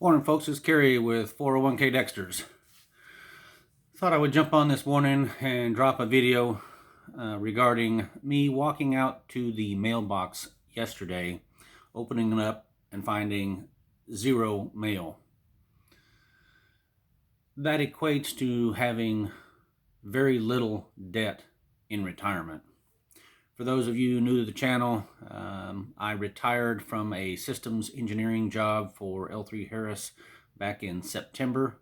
Morning, folks. It's Kerry with 401k Dexters. Thought I would jump on this morning and drop a video regarding me walking out to the mailbox yesterday, opening it up and finding zero mail. That equates to having very little debt in retirement. For those of you new to the channel, I retired from a systems engineering job for L3 Harris back in September.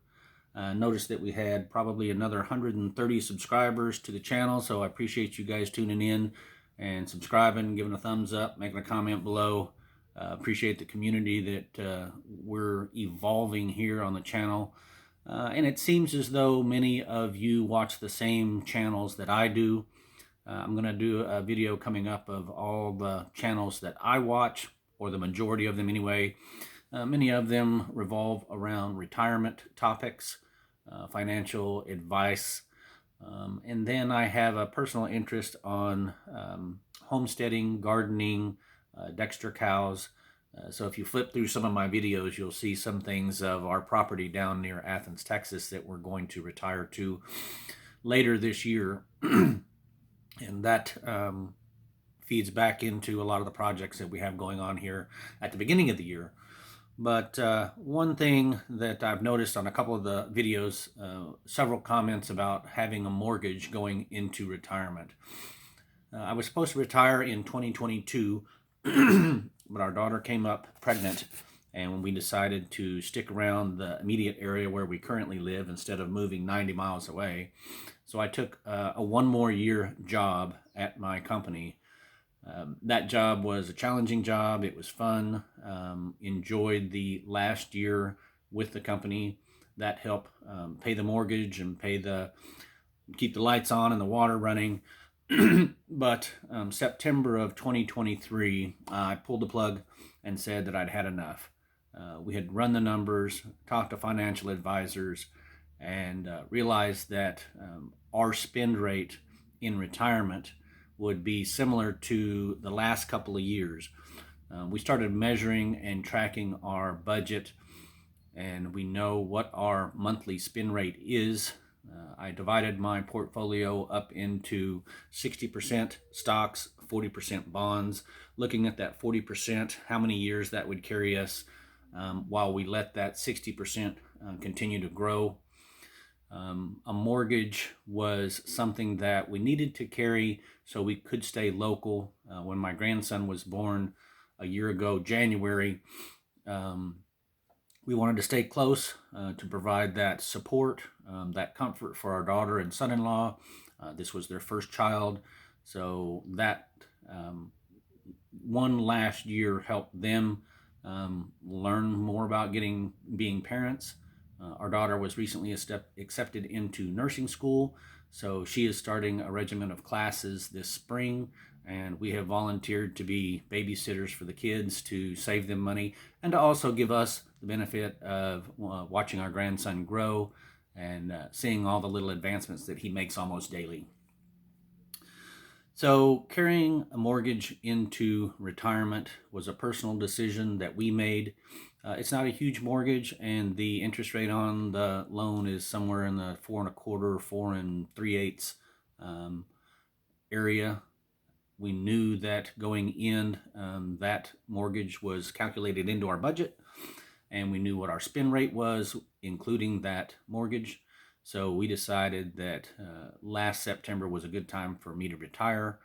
Noticed that we had probably another 130 subscribers to the channel, so I appreciate you guys tuning in and subscribing, giving a thumbs up, making a comment below. Appreciate the community that we're evolving here on the channel. And it seems as though many of you watch the same channels that I do. I'm going to do a video coming up of all the channels that I watch, or the majority of them anyway. Many of them revolve around retirement topics, financial advice, and then I have a personal interest on homesteading, gardening, Dexter cows. So if you flip through some of my videos, you'll see some things of our property down near Athens, Texas that we're going to retire to later this year. And that feeds back into a lot of the projects that we have going on here at the beginning of the year. But one thing that I've noticed on a couple of the videos, several comments about having a mortgage going into retirement. I was supposed to retire in 2022, but our daughter came up pregnant, and we decided to stick around the immediate area where we currently live instead of moving 90 miles away. So I took a one more year job at my company. That job was a challenging job. It was fun. Enjoyed the last year with the company. That helped pay the mortgage and keep the lights on and the water running. But September of 2023, I pulled the plug and said that I'd had enough. We had run the numbers, talked to financial advisors, and realized that our spend rate in retirement would be similar to the last couple of years. We started measuring and tracking our budget, and we know what our monthly spend rate is. I divided my portfolio up into 60% stocks, 40% bonds, looking at that 40%, how many years that would carry us while we let that 60% continue to grow. A mortgage was something that we needed to carry so we could stay local. When my grandson was born a year ago, January, we wanted to stay close to provide that support, that comfort for our daughter and son-in-law. This was their first child, so that one last year helped them learn more about being parents. Our daughter was recently accepted into nursing school, so she is starting a regimen of classes this spring, and we have volunteered to be babysitters for the kids to save them money and to also give us the benefit of watching our grandson grow and seeing all the little advancements that he makes almost daily. So carrying a mortgage into retirement was a personal decision that we made. It's not a huge mortgage, and the interest rate on the loan is somewhere in the 4.25%, 4 3/8 area. We knew that going in, that mortgage was calculated into our budget, and we knew what our spend rate was, including that mortgage. So we decided that last September was a good time for me to retire,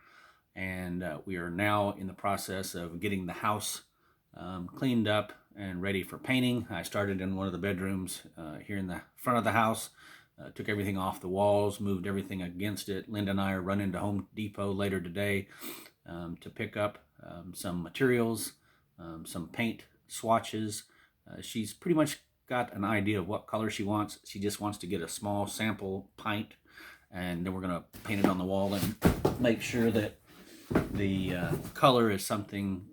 and we are now in the process of getting the house cleaned up and ready for painting. I started in one of the bedrooms here in the front of the house, took everything off the walls, moved everything against it. Linda and I are running to Home Depot later today to pick up some materials, some paint swatches. She's pretty much got an idea of what color she wants. She just wants to get a small sample paint, and then we're going to paint it on the wall and make sure that the color is something,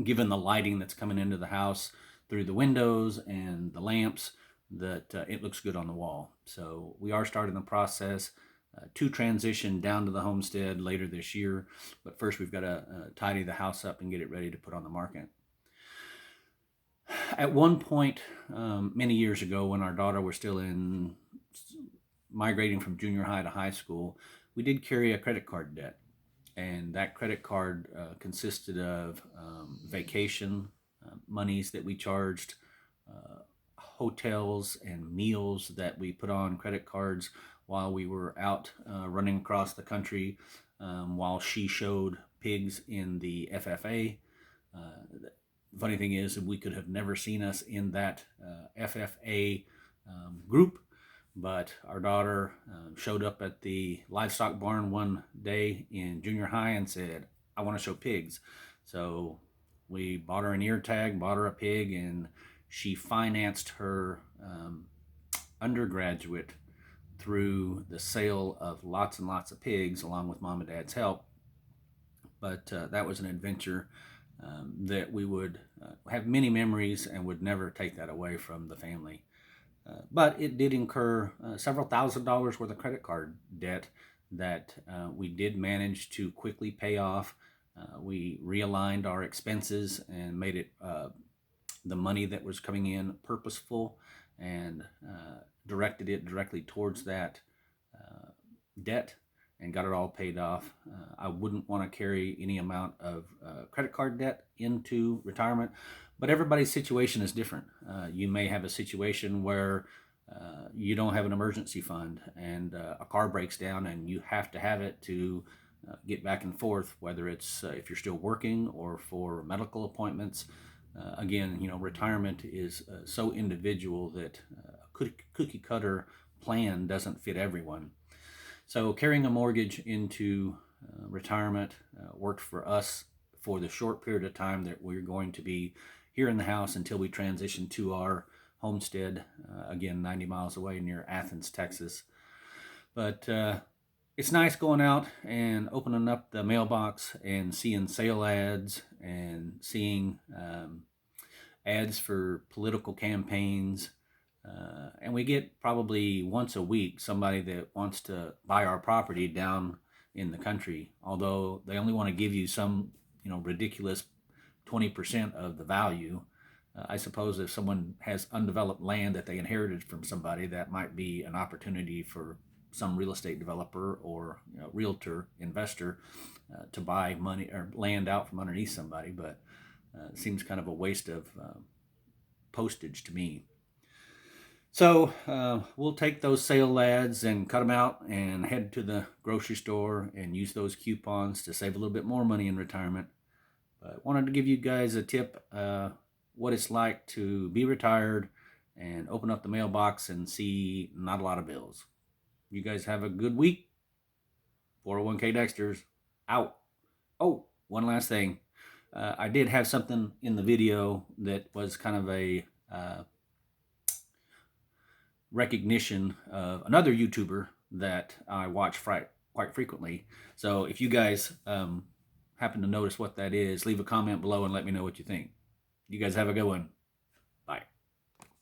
given the lighting that's coming into the house through the windows and the lamps, that it looks good on the wall. So we are starting the process to transition down to the homestead later this year, but first we've got to tidy the house up and get it ready to put on the market. At one point, many years ago, when our daughter was still migrating from junior high to high school, we did carry a credit card debt. And that credit card consisted of vacation monies that we charged, hotels and meals that we put on credit cards while we were out running across the country, while she showed pigs in the FFA. The funny thing is, we could have never seen us in that FFA group, but our daughter showed up at the livestock barn one day in junior high and said, "I want to show pigs." So we bought her an ear tag, bought her a pig, and she financed her undergraduate through the sale of lots and lots of pigs, along with mom and dad's help. But that was an adventure that we would have many memories and would never take that away from the family. But it did incur several $1,000s worth of credit card debt that we did manage to quickly pay off. We realigned our expenses and made it the money that was coming in purposeful, and directed it directly towards that debt, and got it all paid off. I wouldn't want to carry any amount of credit card debt into retirement, but everybody's situation is different. You may have a situation where you don't have an emergency fund, and a car breaks down and you have to have it to get back and forth, whether it's if you're still working or for medical appointments. Again, retirement is so individual that a cookie cutter plan doesn't fit everyone. So carrying a mortgage into retirement worked for us for the short period of time that we're going to be here in the house until we transition to our homestead, again, 90 miles away near Athens, Texas. But it's nice going out and opening up the mailbox and seeing sale ads and seeing ads for political campaigns. And we get probably once a week somebody that wants to buy our property down in the country, although they only want to give you some, ridiculous 20% of the value. I suppose if someone has undeveloped land that they inherited from somebody, that might be an opportunity for some real estate developer or realtor investor to buy money or land out from underneath somebody, but it seems kind of a waste of postage to me. So we'll take those sale ads and cut them out and head to the grocery store and use those coupons to save a little bit more money in retirement. But wanted to give you guys a tip, what it's like to be retired and open up the mailbox and see not a lot of bills. You guys have a good week. 401k Dexter's out. Oh, one last thing. I did have something in the video that was kind of a recognition of another YouTuber that I watch quite frequently. So if you guys happen to notice what that is, leave a comment below and let me know what you think. You guys have a good one.